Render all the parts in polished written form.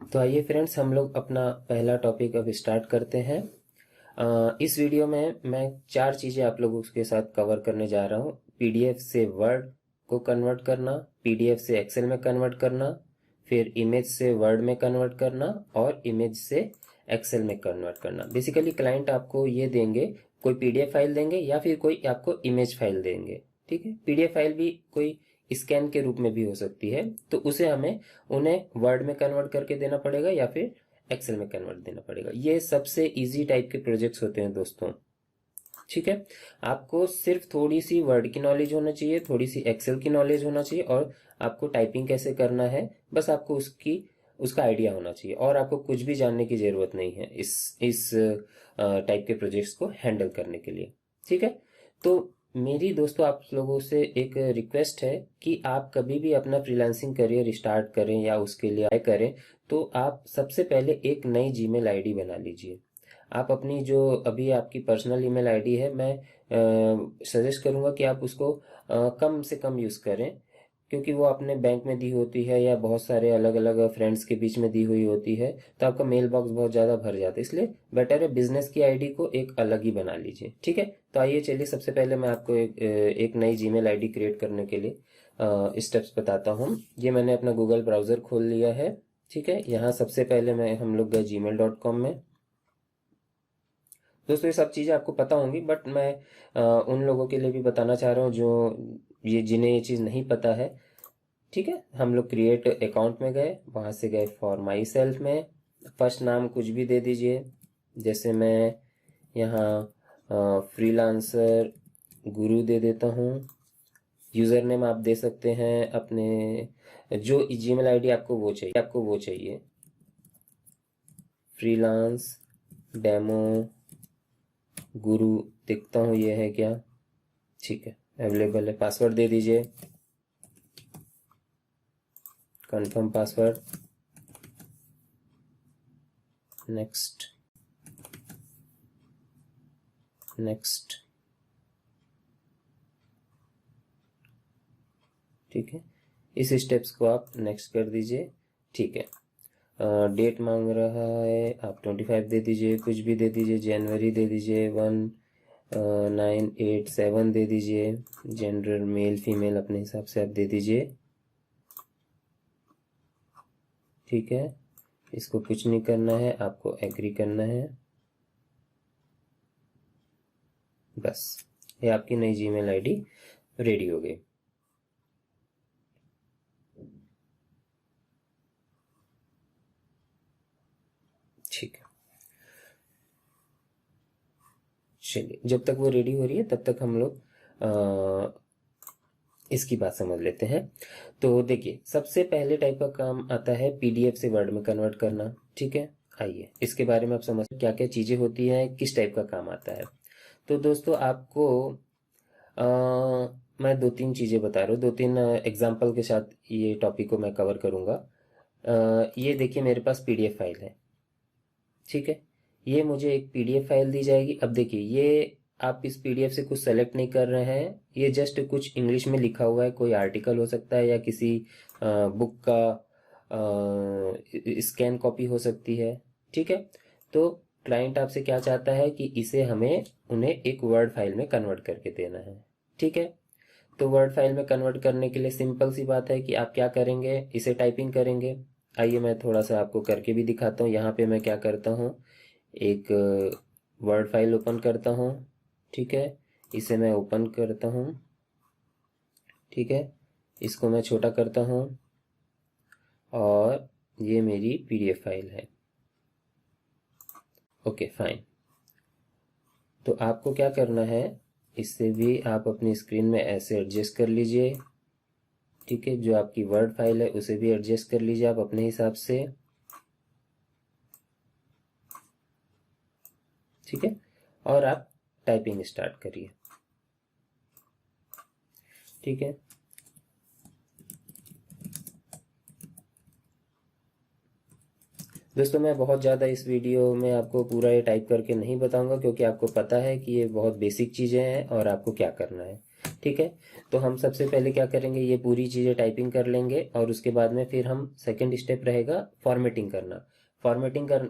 तो आइए फ्रेंड्स, हम लोग अपना पहला टॉपिक अब स्टार्ट करते हैं। इस वीडियो में मैं 4 चीज़ें आप लोगों के साथ कवर करने जा रहा हूँ। पीडीएफ से वर्ड को कन्वर्ट करना, पीडीएफ से एक्सेल में कन्वर्ट करना, फिर इमेज से वर्ड में कन्वर्ट करना और इमेज से एक्सेल में कन्वर्ट करना। बेसिकली क्लाइंट आपको ये देंगे, कोई पीडीएफ फाइल देंगे या फिर कोई आपको इमेज फाइल देंगे। ठीक है, पीडीएफ फाइल भी कोई स्कैन के रूप में भी हो सकती है, तो उसे हमें उन्हें वर्ड में कन्वर्ट करके देना पड़ेगा या फिर एक्सेल में कन्वर्ट देना पड़ेगा। ये सबसे इजी टाइप के प्रोजेक्ट्स होते हैं दोस्तों। ठीक है, आपको सिर्फ थोड़ी सी वर्ड की नॉलेज होना चाहिए, थोड़ी सी एक्सेल की नॉलेज होना चाहिए और आपको टाइपिंग कैसे करना है बस आपको उसका आइडिया होना चाहिए, और आपको कुछ भी जानने की जरूरत नहीं है इस टाइप के प्रोजेक्ट्स को हैंडल करने के लिए। ठीक है, तो मेरी दोस्तों आप लोगों से एक रिक्वेस्ट है कि आप कभी भी अपना फ्रीलांसिंग करियर स्टार्ट करें या उसके लिए अप्लाई करें तो आप सबसे पहले एक नई जीमेल आईडी बना लीजिए। आप अपनी जो अभी आपकी पर्सनल ईमेल आईडी है, मैं सजेस्ट करूंगा कि आप उसको कम से कम यूज़ करें, क्योंकि वो आपने बैंक में दी होती है या बहुत सारे अलग अलग फ्रेंड्स के बीच में दी हुई होती है, तो आपका मेल बॉक्स बहुत ज़्यादा भर जाता है। इसलिए बेटर है बिजनेस की आईडी को एक अलग ही बना लीजिए। ठीक है, तो आइए चलिए सबसे पहले मैं आपको एक नई जीमेल आईडी क्रिएट करने के लिए स्टेप्स बताता हूँ। ये मैंने अपना गूगल ब्राउज़र खोल लिया है। ठीक है, यहाँ सबसे पहले हम लोग गए gmail.com में। दोस्तों ये सब चीज़ें आपको पता होंगी, बट मैं उन लोगों के लिए भी बताना चाह रहा हूँ जो जिन्हें ये चीज़ नहीं पता है। ठीक है, हम लोग क्रिएट अकाउंट में गए, वहाँ से गए फॉर माई सेल्फ में। फर्स्ट नाम कुछ भी दे दीजिए, जैसे मैं यहाँ फ्रीलांसर गुरु दे देता हूँ। यूज़र नेम आप दे सकते हैं अपने, जो जीमेल आईडी आपको वो चाहिए फ्रीलांस डेमो गुरु। देखता हूँ ये है क्या। ठीक है, अवेलेबल है। पासवर्ड दे दीजिए, कंफर्म पासवर्ड, नेक्स्ट नेक्स्ट। ठीक है, इस स्टेप्स को आप नेक्स्ट कर दीजिए। ठीक है, डेट मांग रहा है, आप 25 दे दीजिए, कुछ भी दे दीजिए, जनवरी दे दीजिए, 1987 दे दीजिए। जेंडर मेल फीमेल अपने हिसाब से आप दे दीजिए। ठीक है, इसको कुछ नहीं करना है, आपको एग्री करना है बस। ये आपकी नई जीमेल आईडी रेडी हो गई। ठीक है, चलिए जब तक वो रेडी हो रही है तब तक हम लोग इसकी बात समझ लेते हैं। तो देखिए, सबसे पहले टाइप का काम आता है पीडीएफ से वर्ड में कन्वर्ट करना। ठीक है, आइए इसके बारे में आप समझ क्या क्या चीजें होती हैं, किस टाइप का काम आता है। तो दोस्तों आपको मैं 2-3 चीजें बता रहा हूँ, 2-3 एग्जाम्पल के साथ ये टॉपिक को मैं कवर करूंगा। ये देखिए मेरे पास पीडीएफ फाइल है। ठीक है, ये मुझे एक पीडीएफ फाइल दी जाएगी। अब देखिए, ये आप इस पीडीएफ से कुछ सेलेक्ट नहीं कर रहे हैं, ये जस्ट कुछ इंग्लिश में लिखा हुआ है, कोई आर्टिकल हो सकता है या किसी बुक का स्कैन कॉपी हो सकती है। ठीक है, तो क्लाइंट आपसे क्या चाहता है कि इसे हमें उन्हें एक वर्ड फाइल में कन्वर्ट करके देना है। ठीक है, तो वर्ड फाइल में कन्वर्ट करने के लिए सिंपल सी बात है कि आप क्या करेंगे, इसे टाइपिंग करेंगे। आइए मैं थोड़ा सा आपको करके भी दिखाता हूँ। यहाँ पे मैं क्या करता हूँ, एक वर्ड फाइल ओपन करता हूँ। ठीक है, इसे मैं ओपन करता हूँ। ठीक है, इसको मैं छोटा करता हूँ और ये मेरी पीडीएफ फाइल है। Okay fine. तो आपको क्या करना है, इससे भी आप अपनी स्क्रीन में ऐसे एडजस्ट कर लीजिए। ठीक है, जो आपकी वर्ड फाइल है उसे भी एडजस्ट कर लीजिए आप अपने हिसाब से। ठीक है, और आप टाइपिंग स्टार्ट करिए। ठीक है, दोस्तों मैं बहुत ज़्यादा इस वीडियो में आपको पूरा ये टाइप करके नहीं बताऊंगा, क्योंकि आपको पता है कि ये बहुत बेसिक चीज़ें हैं और आपको क्या करना है। ठीक है। तो हम सबसे पहले क्या करेंगे, ये पूरी चीज़ें टाइपिंग कर लेंगे और उसके बाद में फिर हम सेकंड स्टेप रहेगा फॉर्मेटिंग करना। फॉर्मेटिंग कर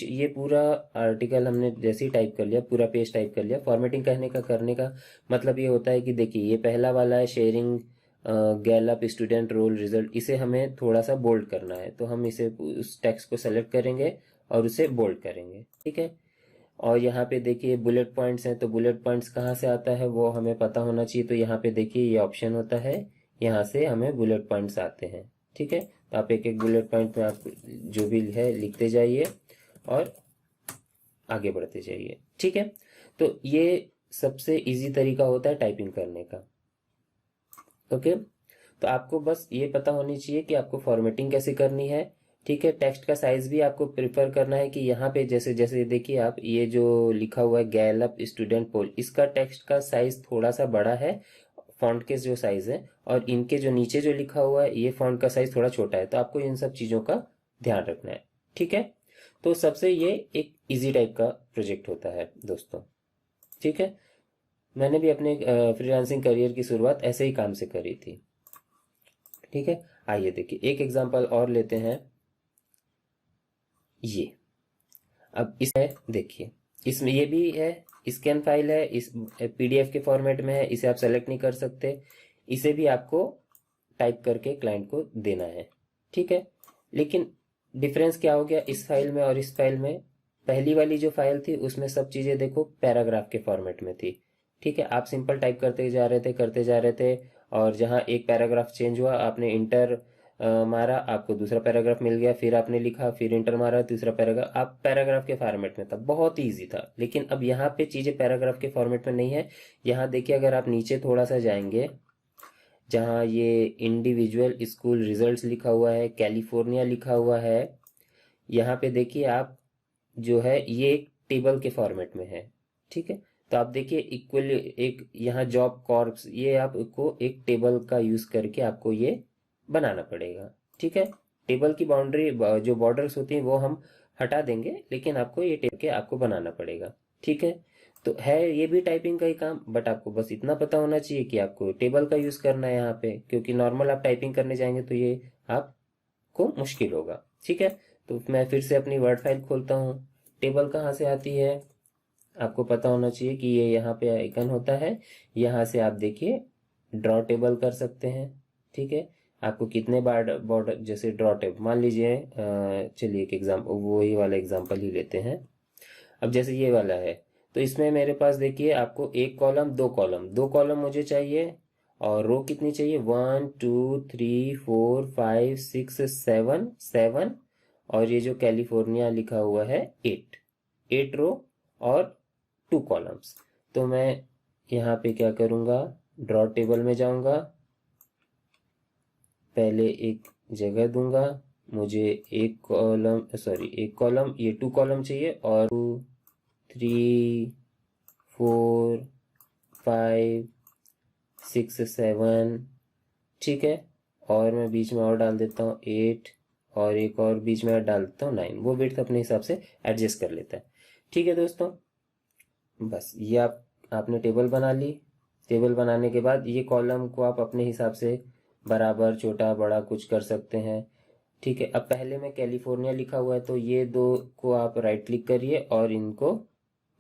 ये पूरा आर्टिकल हमने जैसे ही टाइप कर लिया, पूरा पेज टाइप कर लिया। फॉर्मेटिंग करने का मतलब ये होता है कि देखिए ये पहला वाला है शेयरिंग गैलअप स्टूडेंट रोल रिजल्ट, इसे हमें थोड़ा सा बोल्ड करना है, तो हम इसे उस टेक्स्ट को सेलेक्ट करेंगे और उसे बोल्ड करेंगे, ठीक है। और यहाँ पे देखिए बुलेट पॉइंट्स हैं, तो बुलेट पॉइंट्स कहाँ से आता है वो हमें पता होना चाहिए। तो यहाँ पे देखिए ये ऑप्शन होता है, यहाँ से हमें बुलेट पॉइंट्स आते हैं, ठीक है। तो आप एक एक बुलेट पॉइंट में आप जो भी है लिखते जाइए और आगे बढ़ते जाइए, ठीक है। तो ये सबसे इजी तरीका होता है टाइपिंग करने का, ओके। तो आपको बस ये पता होनी चाहिए कि आपको फॉर्मेटिंग कैसे करनी है, ठीक है। टेक्स्ट का साइज भी आपको प्रिफर करना है कि यहाँ पे जैसे जैसे देखिए आप ये जो लिखा हुआ है गैलअप स्टूडेंट पोल, इसका टेक्स्ट का साइज थोड़ा सा बड़ा है फॉन्ट के जो साइज है, और इनके जो नीचे जो लिखा हुआ है ये फॉन्ट का साइज थोड़ा छोटा है। तो आपको इन सब चीजों का ध्यान रखना है, ठीक है। तो सबसे ये एक इजी टाइप का प्रोजेक्ट होता है दोस्तों, ठीक है। मैंने भी अपने फ्रीलांसिंग करियर की शुरुआत ऐसे ही काम से करी थी, ठीक है। आइए देखिए एक एग्जांपल और लेते हैं। ये अब इसमें देखिए, इसमें ये भी है स्कैन फाइल है, इस पीडीएफ के फॉर्मेट में है, इसे आप सेलेक्ट नहीं कर सकते, इसे भी आपको टाइप करके क्लाइंट को देना है, ठीक है। लेकिन डिफरेंस क्या हो गया इस फाइल में और इस फाइल में, पहली वाली जो फाइल थी उसमें सब चीजें देखो पैराग्राफ के फॉर्मेट में थी, ठीक है। आप सिंपल टाइप करते जा रहे थे करते जा रहे थे, और जहां एक पैराग्राफ चेंज हुआ आपने इंटर मारा, आपको दूसरा पैराग्राफ मिल गया, फिर आपने लिखा, फिर इंटर मारा, तीसरा पैराग्राफ, आप पैराग्राफ के फॉर्मेट में था, बहुत ही ईजी था। लेकिन अब यहाँ पे चीजें पैराग्राफ के फॉर्मेट में नहीं है। यहाँ देखिए अगर आप नीचे थोड़ा सा जाएंगे, जहाँ ये इंडिविजुअल स्कूल रिजल्ट्स लिखा हुआ है, कैलिफोर्निया लिखा हुआ है, यहाँ पे देखिए आप जो है ये एक टेबल के फॉर्मेट में है, ठीक है। तो आप देखिए इक्वल एक यहाँ जॉब कॉर्प्स, ये आपको एक टेबल का यूज करके आपको ये बनाना पड़ेगा, ठीक है। टेबल की बाउंड्री जो बॉर्डर्स होती हैं वो हम हटा देंगे, लेकिन आपको ये टेबल के आपको बनाना पड़ेगा, ठीक है। तो है ये भी टाइपिंग का ही काम, बट आपको बस इतना पता होना चाहिए कि आपको टेबल का यूज करना है यहाँ पे, क्योंकि नॉर्मल आप टाइपिंग करने जाएंगे तो ये आपको मुश्किल होगा, ठीक है। तो मैं फिर से अपनी वर्ड फाइल खोलता हूँ। टेबल कहाँ से आती है आपको पता होना चाहिए कि ये यहाँ पे आइकन होता है, यहाँ से आप देखिए ड्रॉ टेबल कर सकते हैं, ठीक है। आपको कितने बार बॉर्डर जैसे ड्रॉ टेबल मान लीजिए, चलिए एक एग्जाम्पल वही वाला एग्जाम्पल ही लेते हैं। अब जैसे ये वाला है, तो इसमें मेरे पास देखिए आपको एक कॉलम दो कॉलम मुझे चाहिए, और रो कितनी चाहिए 1 2 3 4 5 6 7 7, और ये जो कैलिफोर्निया लिखा हुआ है 8 रो और 2 कॉलम्स। तो मैं यहाँ पे क्या करूँगा, ड्रॉ टेबल में जाऊँगा, पहले एक जगह दूंगा, मुझे एक कॉलम ये 2 कॉलम चाहिए, और 2 3 4 5 6 7, ठीक है। और मैं बीच में और डाल देता हूँ 8, और एक और बीच में डाल देता हूँ 9, वो विड्थ अपने हिसाब से एडजस्ट कर लेता है, ठीक है दोस्तों। बस ये आपने टेबल बना ली। टेबल बनाने के बाद ये कॉलम को आप अपने हिसाब से बराबर छोटा बड़ा कुछ कर सकते हैं, ठीक है। अब पहले में कैलिफोर्निया लिखा हुआ है, तो ये दो को आप राइट क्लिक करिए और इनको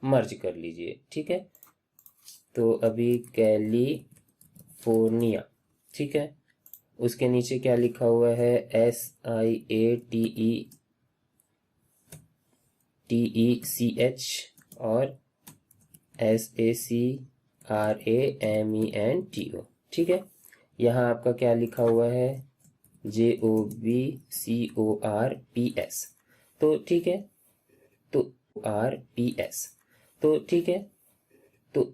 मर्ज कर लीजिए, ठीक है। तो अभी कैलिफोर्निया, ठीक है। उसके नीचे क्या लिखा हुआ है, SIATECH और SACRAMENTO, ठीक है। यहाँ आपका क्या लिखा हुआ है, JOBCORPS, तो ठीक है। तो RPS, तो ठीक है। तो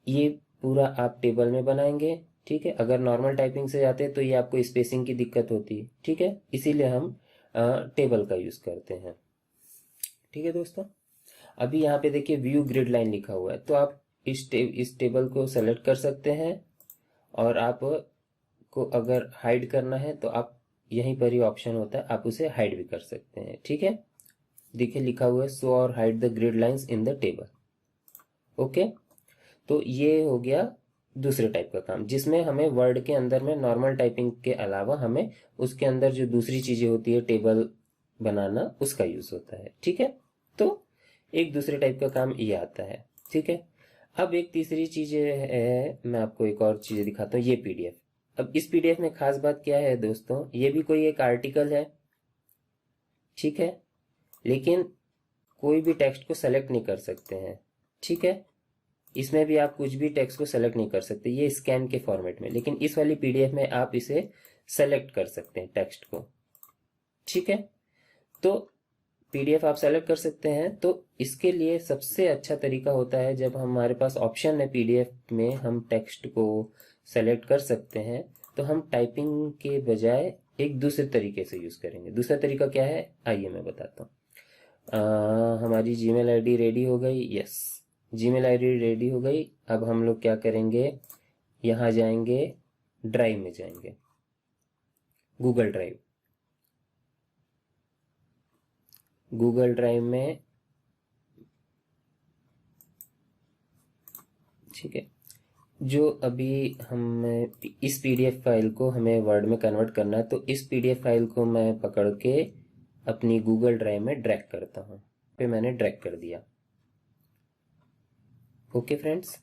ये पूरा आप टेबल में बनाएंगे, ठीक है। अगर नॉर्मल टाइपिंग से जाते हैं तो ये आपको स्पेसिंग की दिक्कत होती है, ठीक है, इसीलिए हम टेबल का यूज करते हैं, ठीक है दोस्तों। अभी यहाँ पे देखिए व्यू ग्रिड लाइन लिखा हुआ है, तो आप इस टेबल को सेलेक्ट कर सकते हैं, और आप को अगर हाइड करना है तो आप यहीं पर ही ऑप्शन होता है, आप उसे हाइड भी कर सकते हैं, ठीक है। देखिए लिखा हुआ है शो और hide the grid lines in the table, okay. तो ये हो गया दूसरे टाइप का काम, जिसमें हमें वर्ड के अंदर में नॉर्मल टाइपिंग के अलावा हमें उसके अंदर जो दूसरी चीजें होती है, टेबल बनाना, उसका यूज होता है। ठीक है, तो एक दूसरे टाइप का काम ये आता है। ठीक है, अब एक तीसरी चीज है, मैं आपको एक और चीज दिखाता हूँ, ये पीडीएफ। अब इस पीडीएफ में खास बात क्या है दोस्तों, ये भी कोई एक आर्टिकल है, ठीक है, लेकिन कोई भी टेक्स्ट को सेलेक्ट नहीं कर सकते हैं। ठीक है, इसमें भी आप कुछ भी टेक्स्ट को सेलेक्ट नहीं कर सकते, ये स्कैन के फॉर्मेट में, लेकिन इस वाली पीडीएफ में आप इसे सेलेक्ट कर सकते हैं टेक्स्ट को। ठीक है, तो पीडीएफ आप सेलेक्ट कर सकते हैं। तो इसके लिए सबसे अच्छा तरीका होता है, जब हमारे पास ऑप्शन है पीडीएफ में हम टेक्स्ट को सेलेक्ट कर सकते हैं, तो हम टाइपिंग के बजाय एक दूसरे तरीके से यूज करेंगे। दूसरा तरीका क्या है, आइए मैं बताता हूँ। हमारी जीमेल आईडी रेडी हो गई, यस, जीमेल आईडी रेडी हो गई। अब हम लोग क्या करेंगे, यहाँ जाएंगे, ड्राइव में जाएंगे, गूगल ड्राइव। गूगल ड्राइव में, ठीक है, जो अभी हम इस पीडीएफ फाइल को हमें वर्ड में कन्वर्ट करना है, तो इस पीडीएफ फाइल को मैं पकड़ के अपनी गूगल ड्राइव में ड्रैग करता हूँ। पे मैंने ड्रैग कर दिया। ओके फ्रेंड्स,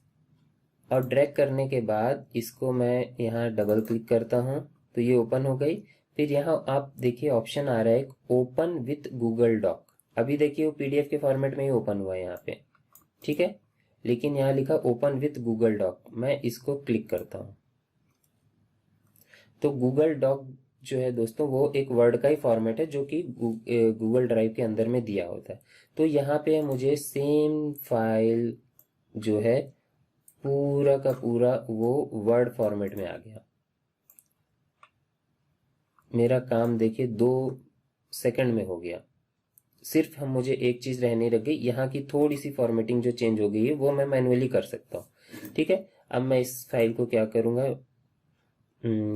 और ड्रैग करने के बाद इसको मैं यहाँ डबल क्लिक करता हूँ, तो ये ओपन हो गई। फिर यहाँ आप देखिए ऑप्शन आ रहा है ओपन विथ गूगल डॉक। अभी देखिए वो पीडीएफ के फॉर्मेट में ही ओपन हुआ है यहाँ पे, ठीक है, लेकिन यहाँ लिखा ओपन विथ गूगल डॉक। मैं इसको क्लिक करता हूँ, तो गूगल डॉक जो है दोस्तों, वो एक वर्ड का ही फॉर्मेट है जो कि गूगल ड्राइव के अंदर में दिया होता है। तो यहाँ पे मुझे सेम फाइल जो है पूरा का पूरा वो वर्ड फॉर्मेट में आ गया। मेरा काम देखिए 2 सेकंड में हो गया। सिर्फ हम मुझे एक चीज रहने रह गई, यहाँ की थोड़ी सी फॉर्मेटिंग जो चेंज हो गई है वो मैं मैन्युअली कर सकता हूँ। ठीक है, अब मैं इस फाइल को क्या करूँगा,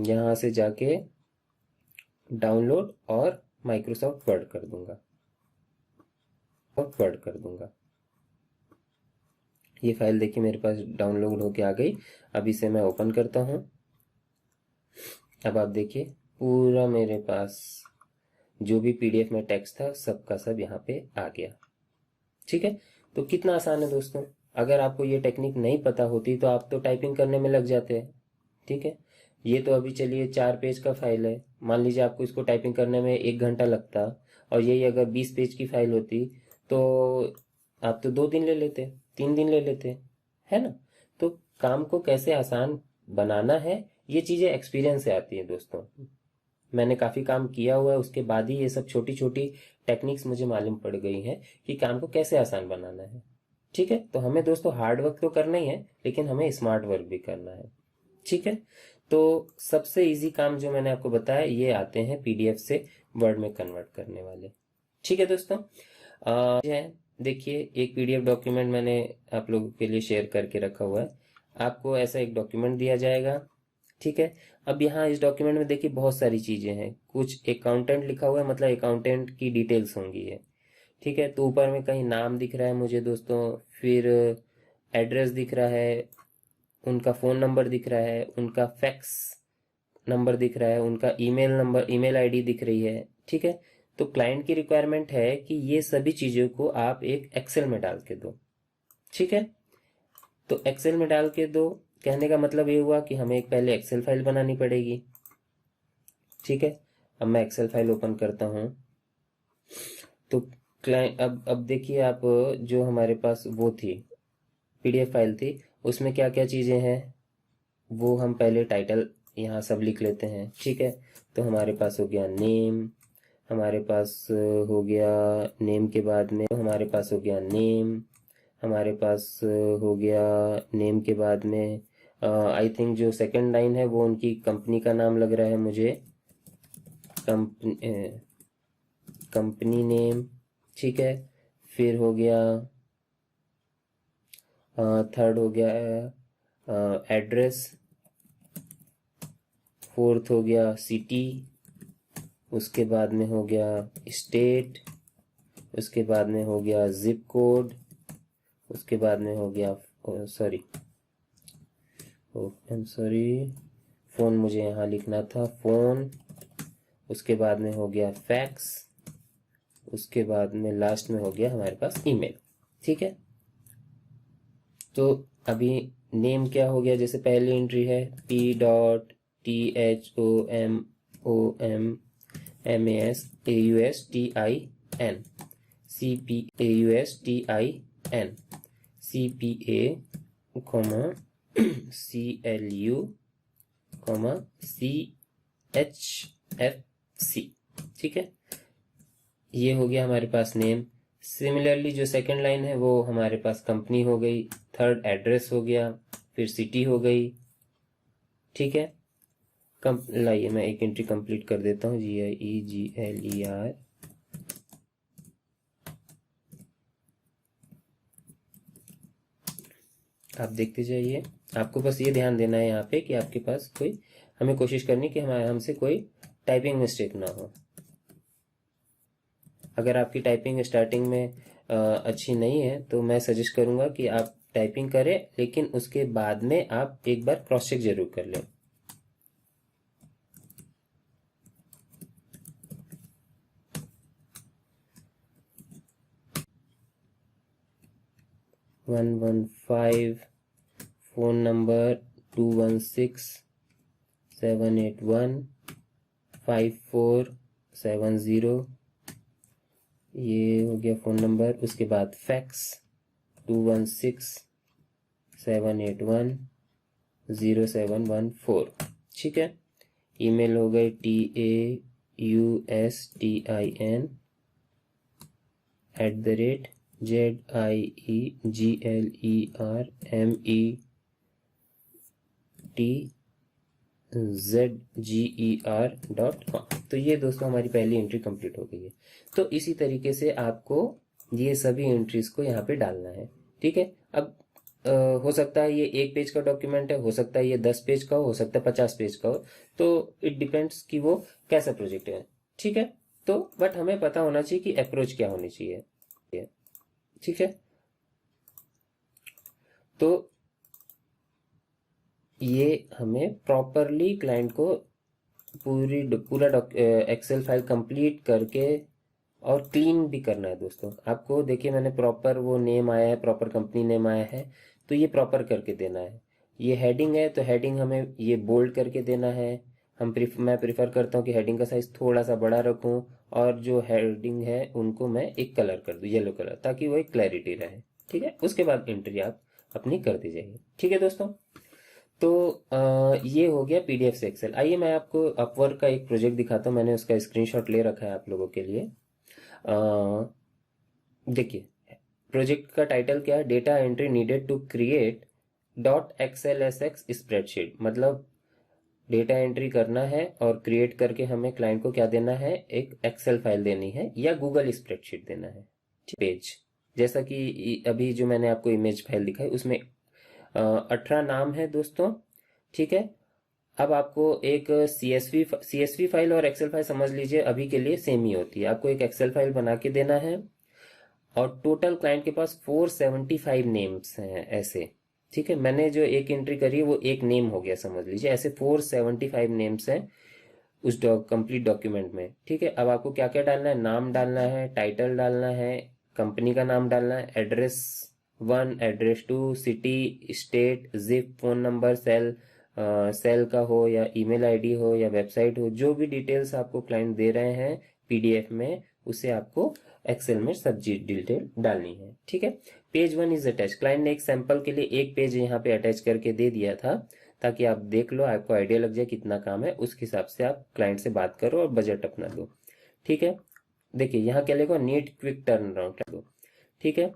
यहाँ से जाके डाउनलोड और माइक्रोसॉफ्ट वर्ड कर दूंगा, वर्ड कर दूंगा। ये फाइल देखिए मेरे पास डाउनलोड होके आ गई। अब इसे मैं ओपन करता हूँ। अब आप देखिए पूरा मेरे पास जो भी पीडीएफ में टेक्स्ट था सबका सब यहाँ पे आ गया। ठीक है, तो कितना आसान है दोस्तों। अगर आपको ये टेक्निक नहीं पता होती तो आप तो टाइपिंग करने में लग जाते हैं। ठीक है, ये तो अभी चलिए 4 पेज का फाइल है, मान लीजिए आपको इसको टाइपिंग करने में 1 घंटा लगता, और यही अगर 20 पेज की फाइल होती तो आप तो 2 दिन ले लेते, 3 दिन ले लेते, है ना। तो काम को कैसे आसान बनाना है, ये चीजें एक्सपीरियंस से आती है दोस्तों। मैंने काफी काम किया हुआ है, उसके बाद ही ये सब छोटी छोटी टेक्निक्स मुझे मालूम पड़ गई हैं कि काम को कैसे आसान बनाना है। ठीक है, तो हमें दोस्तों हार्ड वर्क तो करना ही है, लेकिन हमें स्मार्ट वर्क भी करना है। ठीक है, तो सबसे इजी काम जो मैंने आपको बताया, ये आते हैं पीडीएफ से वर्ड में कन्वर्ट करने वाले। ठीक है दोस्तों, देखिए एक पीडीएफ डॉक्यूमेंट मैंने आप लोगों के लिए शेयर करके रखा हुआ है। आपको ऐसा एक डॉक्यूमेंट दिया जाएगा। ठीक है, अब यहाँ इस डॉक्यूमेंट में देखिए बहुत सारी चीजें हैं। कुछ अकाउंटेंट लिखा हुआ है, मतलब अकाउंटेंट की डिटेल्स होंगी है। ठीक है, तो ऊपर में कहीं नाम दिख रहा है मुझे दोस्तों, फिर एड्रेस दिख रहा है, उनका फ़ोन नंबर दिख रहा है, उनका फैक्स नंबर दिख रहा है, उनका ईमेल नंबर, ईमेल आईडी दिख रही है। ठीक है, तो क्लाइंट की रिक्वायरमेंट है कि ये सभी चीज़ों को आप एक एक्सेल में डाल के दो। ठीक है, तो एक्सेल में डाल के दो, कहने का मतलब ये हुआ कि हमें एक पहले एक्सेल फाइल बनानी पड़ेगी। ठीक है, अब मैं एक्सेल फाइल ओपन करता हूँ। तो क्लाइंट, अब देखिए आप, जो हमारे पास वो थी पीडीएफ फाइल थी, उसमें क्या क्या चीज़ें हैं वो हम पहले टाइटल यहाँ सब लिख लेते हैं। ठीक है, तो हमारे पास हो गया नेम, हमारे पास हो गया नेम के बाद में, तो हमारे पास हो गया नेम, हमारे पास हो गया नेम के बाद में आई थिंक जो सेकंड लाइन है वो उनकी कंपनी का नाम लग रहा है मुझे, कंपनी नेम। ठीक है, फिर हो गया थर्ड हो गया एड्रेस, फोर्थ हो गया सिटी, उसके बाद में हो गया स्टेट, उसके बाद में हो गया जिप कोड, उसके बाद में हो गया आई एम सॉरी, फ़ोन मुझे यहाँ लिखना था, फ़ोन, उसके बाद में हो गया फैक्स, उसके बाद में लास्ट में हो गया हमारे पास ईमेल। ठीक है, तो अभी नेम क्या हो गया, जैसे पहली एंट्री है PHOMOMASAUSTIN, CPAUSTIN, CPA, CLU, CHFC। ठीक है, ये हो गया हमारे पास नेम। सिमिलरली जो सेकंड लाइन है वो हमारे पास कंपनी हो गई, थर्ड एड्रेस हो गया, फिर सिटी हो गई। ठीक है, लाइए मैं एक एंट्री कंप्लीट कर देता हूँ, GIEGLER, आप देखते जाइए। आपको बस ये ध्यान देना है यहाँ पे कि आपके पास कोई, हमें कोशिश करनी कि हमारे हमसे कोई टाइपिंग मिस्टेक ना हो। अगर आपकी टाइपिंग स्टार्टिंग में अच्छी नहीं है तो मैं सजेस्ट करूंगा कि आप टाइपिंग करें, लेकिन उसके बाद में आप एक बार क्रॉस चेक जरूर कर लें। वन 115, फोन नंबर 216-781-5470, ये हो गया फ़ोन नंबर। उसके बाद फैक्स 216-781-0714। ठीक है, ईमेल हो गई TAUSTIN@ZIEGLERCOM। तो ये दोस्तों हमारी पहली एंट्री कंप्लीट हो गई है। तो इसी तरीके से आपको ये सभी एंट्रीज को यहाँ पे डालना है। ठीक है, अब हो सकता है ये 1 पेज का डॉक्यूमेंट है, हो सकता है ये 10 पेज का हो सकता है 50 पेज का हो, तो इट डिपेंड्स कि वो कैसा प्रोजेक्ट है। ठीक है, तो बट हमें पता होना चाहिए कि अप्रोच क्या होनी चाहिए। ठीक है, तो ये हमें प्रॉपरली क्लाइंट को पूरा एक्सेल फाइल कंप्लीट करके और क्लीन भी करना है दोस्तों। आपको देखिए मैंने प्रॉपर वो नेम आया है, प्रॉपर कंपनी नेम आया है, तो ये प्रॉपर करके देना है। ये हेडिंग है तो हेडिंग हमें ये बोल्ड करके देना है। मैं प्रिफर करता हूँ कि हेडिंग का साइज थोड़ा सा बड़ा रखूँ, और जो हेडिंग है उनको मैं एक कलर कर दूँ, येलो कलर, ताकि वो एक क्लैरिटी रहे। ठीक है, उसके बाद एंट्री आप अपनी कर दी जाएगी। ठीक है दोस्तों, तो ये हो गया पीडीएफ से एक्सेल। आइए मैं आपको अपवर्क का एक प्रोजेक्ट दिखाता हूँ, मैंने उसका स्क्रीनशॉट ले रखा है आप लोगों के लिए। देखिए प्रोजेक्ट का टाइटल क्या है, data entry needed to create .xlsx spreadsheet. मतलब डेटा एंट्री करना है और क्रिएट करके हमें क्लाइंट को क्या देना है, एक एक्सेल फाइल देनी है या गूगल स्प्रेडशीट देना है। पेज, जैसा कि अभी जो मैंने आपको इमेज फाइल दिखाई उसमें 18 नाम है दोस्तों। ठीक है, अब आपको एक CSV फाइल और एक्सेल फाइल समझ लीजिए अभी के लिए सेम ही होती है। आपको एक एक्सेल फाइल बना के देना है, और टोटल क्लाइंट के पास 475 नेम्स हैं ऐसे। ठीक है, मैंने जो एक एंट्री करी है वो एक नेम हो गया समझ लीजिए, ऐसे 475 नेम्स हैं उस कंप्लीट डॉक्यूमेंट में। ठीक है, अब आपको क्या क्या डालना है, नाम डालना है, टाइटल डालना है, कंपनी का नाम डालना है, address 1, address 2, city, state, zip, phone number, cell का हो या ईमेल आईडी हो या वेबसाइट हो, जो भी डिटेल्स आपको क्लाइंट दे रहे हैं पीडीएफ में, उसे आपको एक्सेल में सब डिटेल डालनी है। ठीक है, पेज 1 इज अटैच। क्लाइंट ने एक सैंपल के लिए एक पेज यहाँ पे अटैच करके दे दिया था, ताकि आप देख लो, आपको आइडिया लग जाए कितना काम है, उस हिसाब से आप क्लाइंट से बात करो और बजट अपना दो। ठीक है, देखिए यहाँ क्या लिखा, नीड क्विक टर्न अराउंड। ठीक है,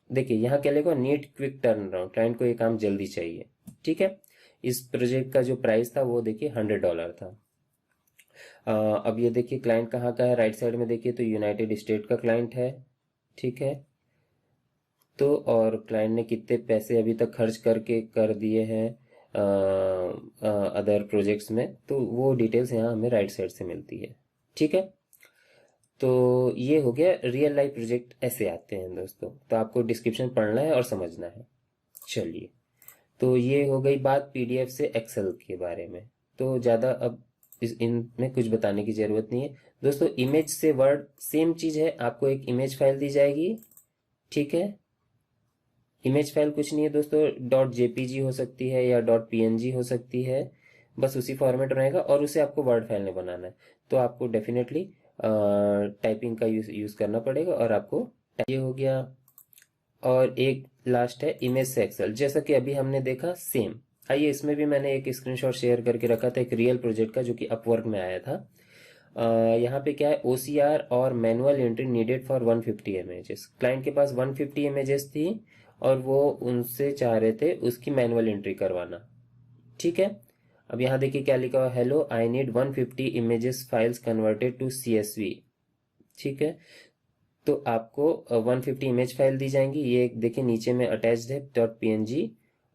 देखिए यहाँ क्या लिखा, need quick turn around, client को ये काम जल्दी चाहिए। ठीक है, इस प्रोजेक्ट का जो प्राइस था वो देखिए $100 था। अब ये देखिए क्लाइंट कहाँ का है, राइट साइड में देखिए तो यूनाइटेड स्टेट का क्लाइंट है। ठीक है, तो और क्लाइंट ने कितने पैसे अभी तक खर्च करके कर दिए हैं अदर प्रोजेक्ट्स में, तो वो डिटेल्स यहाँ हमें राइट साइड से मिलती है। ठीक है, तो ये हो गया रियल लाइफ प्रोजेक्ट, ऐसे आते हैं दोस्तों। तो आपको डिस्क्रिप्शन पढ़ना है और समझना है। चलिए तो ये हो गई बात पीडीएफ से एक्सेल के बारे में। तो ज़्यादा अब इनमें कुछ बताने की ज़रूरत नहीं है दोस्तों। इमेज से वर्ड सेम चीज़ है, आपको एक इमेज फाइल दी जाएगी, ठीक है। इमेज फाइल कुछ नहीं है दोस्तों, डॉट जेपीजी हो सकती है या डॉट पीएनजी हो सकती है, बस उसी फॉर्मेट रहेगा और उसे आपको वर्ड फाइल में बनाना है। तो आपको डेफिनेटली टाइपिंग का यूज़ करना पड़ेगा और आपको ये हो गया। और एक लास्ट है इमेज से एक्सेल, जैसा कि अभी हमने देखा सेम। आइए इसमें भी मैंने एक स्क्रीनशॉट शेयर करके रखा था एक रियल प्रोजेक्ट का जो कि अपवर्क में आया था। यहाँ पे क्या है, OCR और manual entry needed for 150 images. Client के पास 150 इमेजेस थी और वो उनसे चाह रहे थे उसकी मैनुअल एंट्री करवाना, ठीक है। अब यहाँ देखिए क्या लिखा हुआ, hello I need 150 images files converted to CSV, ठीक है। तो आपको 150 इमेज फाइल दी जाएंगी, ये देखिए नीचे में अटैच्ड है .png,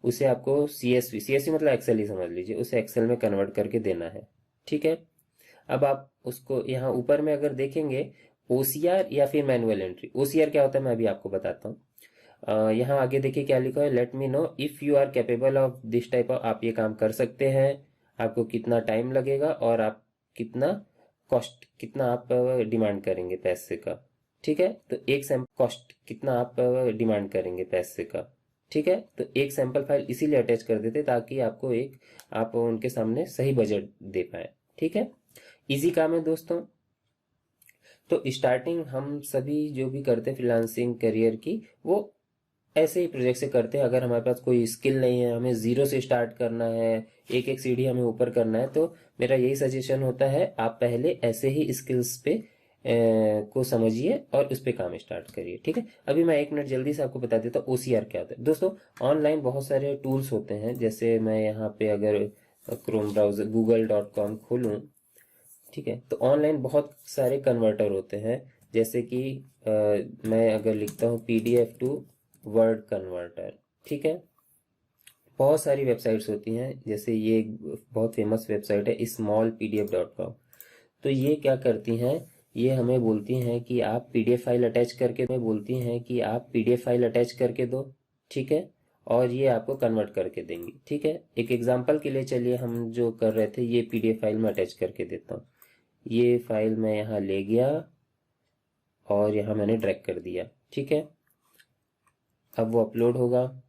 उसे आपको CSV मतलब एक्सेल ही समझ लीजिए, उसे एक्सेल में कन्वर्ट करके देना है, ठीक है। अब आप उसको यहाँ ऊपर में अगर देखेंगे OCR या फिर मैनुअल एंट्री, OCR क्या होता है मैं अभी आपको बताता हूँ। यहाँ आगे देखिए क्या लिखा है, let me know if you are capable of this type of, आप ये काम कर सकते हैं, आपको कितना टाइम लगेगा और आप कितना कॉस्ट, कितना आप डिमांड करेंगे पैसे का, ठीक है। तो एक सैंपल कॉस्ट कितना आप डिमांड करेंगे पैसे का, ठीक है। तो एक सैंपल फाइल इसीलिए अटैच कर देते ताकि आपको एक, आप उनके सामने सही बजट दे पाए, ठीक है। इजी काम है दोस्तों। तो स्टार्टिंग हम सभी जो भी करते हैं फ्रीलांसिंग करियर की, वो ऐसे ही प्रोजेक्ट से करते हैं। अगर हमारे पास कोई स्किल नहीं है, हमें जीरो से स्टार्ट करना है, एक एक सीढ़ी हमें ऊपर करना है, तो मेरा यही सजेशन होता है आप पहले ऐसे ही स्किल्स पे को समझिए और उस पे काम स्टार्ट करिए, ठीक है। अभी मैं 1 मिनट जल्दी से आपको बता देता हूँ OCR क्या होता है दोस्तों। ऑनलाइन बहुत सारे टूल्स होते हैं, जैसे मैं यहाँ पे अगर क्रोम ब्राउजर google.com खोलूँ, ठीक है, तो ऑनलाइन बहुत सारे कन्वर्टर होते हैं। जैसे कि मैं अगर लिखता हूँ PDF टू वर्ड कन्वर्टर, ठीक है, बहुत सारी वेबसाइट्स होती हैं। जैसे ये एक बहुत फेमस वेबसाइट है smallpdf.com। तो ये क्या करती हैं, ये हमें बोलती हैं कि आप PDF फाइल अटैच करके, हमें बोलती हैं कि आप PDF फाइल अटैच करके दो, ठीक है, और ये आपको कन्वर्ट करके देंगी, ठीक है। एक एग्जांपल के लिए चलिए हम जो कर रहे थे, ये PDF फाइल में अटैच करके देता हूँ। ये फाइल मैं यहाँ ले गया और यहाँ मैंने ड्रैग कर दिया, ठीक है। अब वो अपलोड होगा,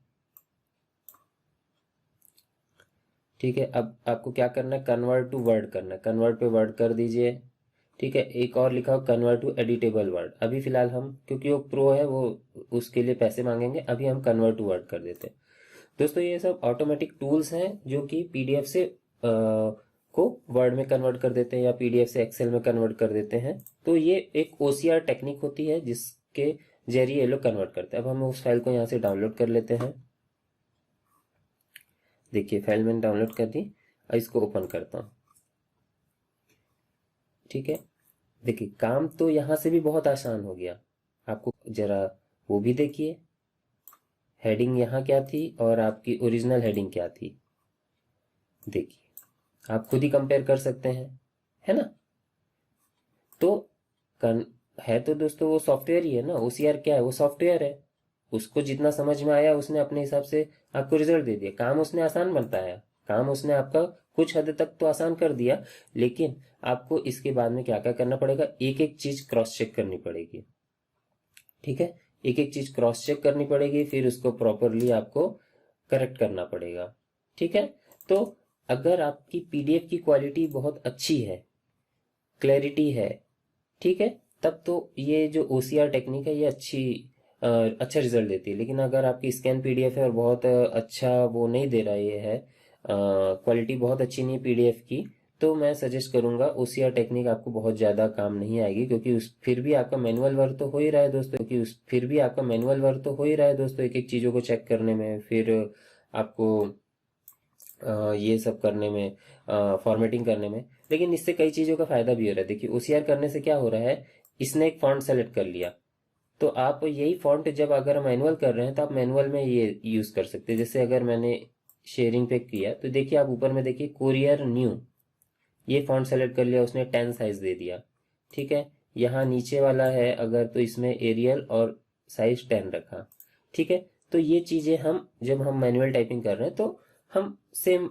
ठीक है। अब आपको क्या करना है, कन्वर्ट टू वर्ड करना है, कन्वर्ट पे वर्ड कर दीजिए, ठीक है। एक और लिखा हो कन्वर्ट टू एडिटेबल वर्ड। अभी फिलहाल हम, क्योंकि वो प्रो है, वो उसके लिए पैसे मांगेंगे, अभी हम कन्वर्ट टू वर्ड कर देते हैं दोस्तों। ये सब ऑटोमेटिक टूल्स हैं जो कि PDF से को वर्ड में कन्वर्ट कर देते हैं या PDF से एक्सेल में कन्वर्ट कर देते हैं। तो ये एक OCR टेक्निक होती है जिसके जरिए ये लोग कन्वर्ट करते हैं। अब हम उस फाइल को यहाँ से डाउनलोड कर लेते हैं। देखिए फाइल मैंने डाउनलोड कर दी और इसको ओपन करता हूँ, ठीक है। देखिए काम तो यहाँ से भी बहुत आसान हो गया। आपको जरा वो भी देखिए, हेडिंग यहाँ क्या थी और आपकी ओरिजिनल हेडिंग क्या थी, देखिए आप खुद ही कंपेयर कर सकते हैं, है ना। तो है तो दोस्तों वो सॉफ्टवेयर ही है ना। OCR क्या है, वो सॉफ्टवेयर है। उसको जितना समझ में आया उसने अपने हिसाब से आपको रिजल्ट दे दिया। काम उसने आसान बताया, काम उसने आपका कुछ हद तक तो आसान कर दिया, लेकिन आपको इसके बाद में क्या क्या करना पड़ेगा, एक एक चीज क्रॉस चेक करनी पड़ेगी, ठीक है। एक एक चीज क्रॉस चेक करनी पड़ेगी, फिर उसको प्रॉपरली आपको करेक्ट करना पड़ेगा, ठीक है। तो अगर आपकी PDF की क्वालिटी बहुत अच्छी है, क्लैरिटी है, ठीक है, तब तो ये जो OCR टेक्निक है ये अच्छा रिजल्ट देती है। लेकिन अगर आपकी स्कैन PDF है और बहुत अच्छा वो नहीं दे रहा, ये है क्वालिटी बहुत अच्छी नहीं PDF की, तो मैं सजेस्ट करूंगा OCR टेक्निक आपको बहुत ज़्यादा काम नहीं आएगी, क्योंकि उस फिर भी आपका मैनुअल वर्क तो हो ही रहा है दोस्तों, एक एक चीज़ों को चेक करने में, फिर आपको ये सब करने में, फॉर्मेटिंग करने में। लेकिन इससे कई चीज़ों का फायदा भी हो रहा है। देखिए OCR करने से क्या हो रहा है, इसने एक फॉन्ट सेलेक्ट कर लिया, तो आप यही फॉन्ट जब अगर मैनुअल कर रहे हैं तो आप मैनुअल में ये यूज कर सकते हैं। जैसे अगर मैंने शेयरिंग पे किया तो देखिए आप ऊपर में देखिए कोरियर न्यू, ये फॉन्ट सेलेक्ट कर लिया उसने, 10 साइज दे दिया, ठीक है। यहाँ नीचे वाला है अगर, तो इसमें एरियल और साइज 10 रखा, ठीक है। तो ये चीज़ें हम जब हम मैनुअल टाइपिंग कर रहे हैं तो हम सेम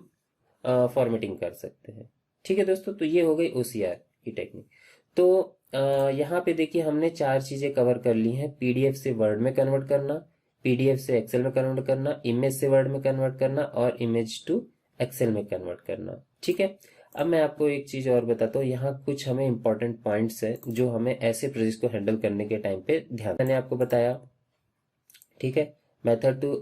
फॉर्मेटिंग कर सकते हैं। ठीक है दोस्तों, तो ये हो गई OCR की टेक्निक। तो यहाँ पे देखिए हमने 4 चीज़ें कवर कर ली हैं। PDF से वर्ड में कन्वर्ट करना, PDF से एक्सेल में कन्वर्ट करना, इमेज से वर्ड में कन्वर्ट करना और इमेज टू एक्सेल में कन्वर्ट करना। ठीक है, अब मैं आपको एक चीज़ और बताता हूँ। यहाँ कुछ हमें इंपॉर्टेंट पॉइंट्स है जो हमें ऐसे प्रोजेक्ट को हैंडल करने के टाइम पे ध्यान, मैंने आपको बताया। ठीक है, मेथड टू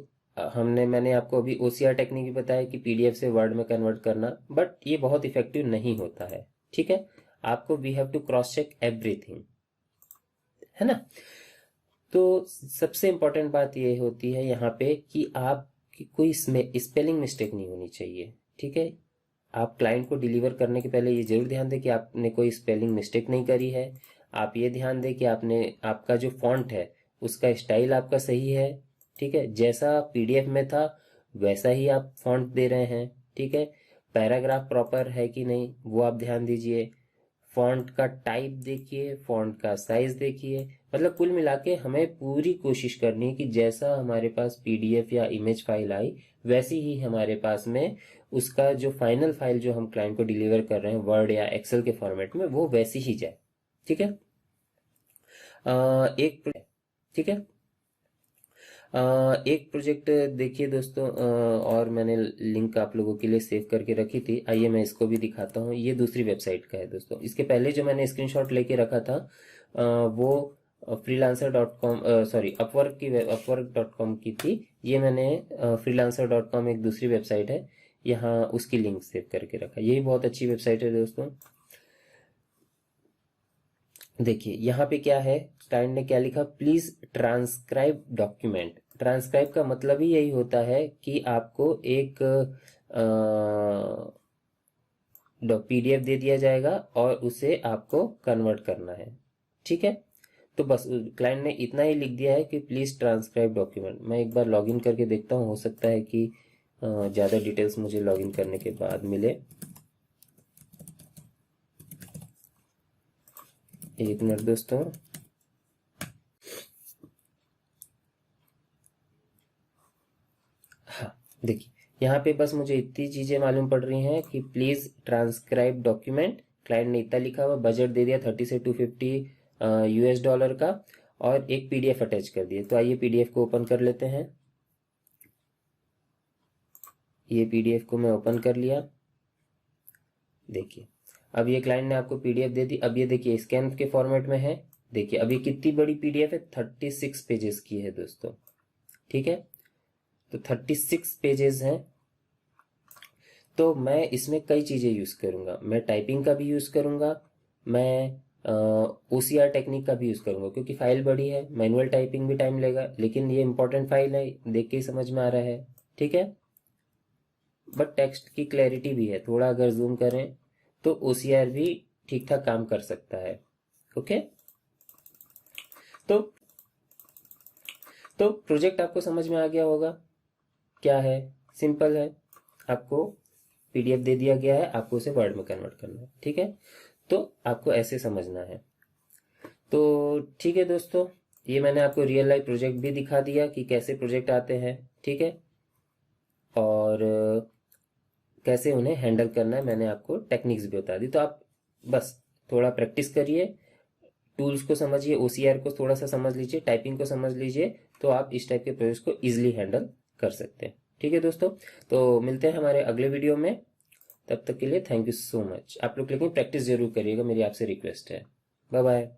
मैंने आपको अभी OCR टेक्निक भी बताया कि PDF से वर्ड में कन्वर्ट करना, बट ये बहुत इफेक्टिव नहीं होता है। ठीक है, आपको we have to cross check everything, है ना। तो सबसे इंपॉर्टेंट बात ये होती है यहाँ पे कि आप की कोई स्पेलिंग मिस्टेक नहीं होनी चाहिए। ठीक है, आप क्लाइंट को डिलीवर करने के पहले ये जरूर ध्यान दें कि आपने कोई स्पेलिंग मिस्टेक नहीं करी है। आप ये ध्यान दें कि आपका जो फॉन्ट है उसका स्टाइल आपका सही है। ठीक है, जैसा PDF में था वैसा ही आप फॉन्ट दे रहे हैं। ठीक है, पैराग्राफ प्रॉपर है कि नहीं वो आप ध्यान दीजिए। फॉन्ट का टाइप देखिए, फॉन्ट का साइज देखिए। मतलब कुल मिला के हमें पूरी कोशिश करनी है कि जैसा हमारे पास PDF या इमेज फाइल आई वैसी ही हमारे पास में उसका जो फाइनल फाइल जो हम क्लाइंट को डिलीवर कर रहे हैं वर्ड या एक्सेल के फॉर्मेट में वो वैसी ही जाए। ठीक है, ठीक है, एक प्रोजेक्ट देखिए दोस्तों, और मैंने लिंक आप लोगों के लिए सेव करके रखी थी। आइए मैं इसको भी दिखाता हूँ। ये दूसरी वेबसाइट का है दोस्तों। इसके पहले जो मैंने स्क्रीनशॉट लेके रखा था वो freelancer.com सॉरी upwork.com की थी। ये मैंने freelancer.com एक दूसरी वेबसाइट है, यहाँ उसकी लिंक सेव करके रखा। ये बहुत अच्छी वेबसाइट है दोस्तों। देखिए यहाँ पे क्या है, क्लाइंट ने क्या लिखा, प्लीज ट्रांसक्राइब डॉक्यूमेंट। ट्रांसक्राइब का मतलब ही यही होता है कि आपको एक PDF दे दिया जाएगा और उसे आपको कन्वर्ट करना है। ठीक है, तो बस क्लाइंट ने इतना ही लिख दिया है कि प्लीज ट्रांसक्राइब डॉक्यूमेंट। मैं एक बार लॉगिन करके देखता हूँ, हो सकता है कि ज़्यादा डिटेल्स मुझे लॉगिन करने के बाद मिले। एक मिनट दोस्तों। हाँ देखिए, यहाँ पे बस मुझे इतनी चीजें मालूम पड़ रही हैं कि प्लीज ट्रांसक्राइब डॉक्यूमेंट। क्लाइंट ने इतना लिखा हुआ, बजट दे दिया 30 से 250 US$ का, और एक PDF अटैच कर दिए। तो आइए PDF को ओपन कर लेते हैं। ये PDF को मैं ओपन कर लिया। देखिए अब ये क्लाइंट ने आपको PDF दे दी। अब ये देखिए स्कैन के फॉर्मेट में है। देखिए अब ये कितनी बड़ी PDF है, 36 पेजेस की है दोस्तों। ठीक है, तो 36 पेजेस हैं। तो मैं इसमें कई चीज़ें यूज़ करूँगा। मैं टाइपिंग का भी यूज़ करूँगा, मैं OCR टेक्निक का भी यूज़ करूँगा, क्योंकि फाइल बड़ी है। मैनुअल टाइपिंग भी टाइम लेगा, लेकिन ये इंपॉर्टेंट फाइल है, देख के ही समझ में आ रहा है। ठीक है, बट टेक्स्ट की क्लैरिटी भी है। थोड़ा अगर जूम करें तो OCR भी ठीक ठाक काम कर सकता है। ओके, तो प्रोजेक्ट आपको समझ में आ गया होगा। क्या है, सिंपल है। आपको PDF दे दिया गया है, आपको उसे वर्ड में कन्वर्ट करना है। ठीक है, तो आपको ऐसे समझना है। तो ठीक है दोस्तों, ये मैंने आपको रियल लाइफ प्रोजेक्ट भी दिखा दिया कि कैसे प्रोजेक्ट आते हैं। ठीक है, और कैसे उन्हें हैंडल करना है मैंने आपको टेक्निक्स भी बता दी। तो आप बस थोड़ा प्रैक्टिस करिए, टूल्स को समझिए, OCR को थोड़ा सा समझ लीजिए, टाइपिंग को समझ लीजिए, तो आप इस टाइप के प्रोजेक्ट्स को इजीली हैंडल कर सकते हैं। ठीक है दोस्तों, तो मिलते हैं हमारे अगले वीडियो में। तब तक के लिए थैंक यू सो मच। आप लोग लेकिन प्रैक्टिस जरूर करिएगा, मेरी आपसे रिक्वेस्ट है। Bye bye.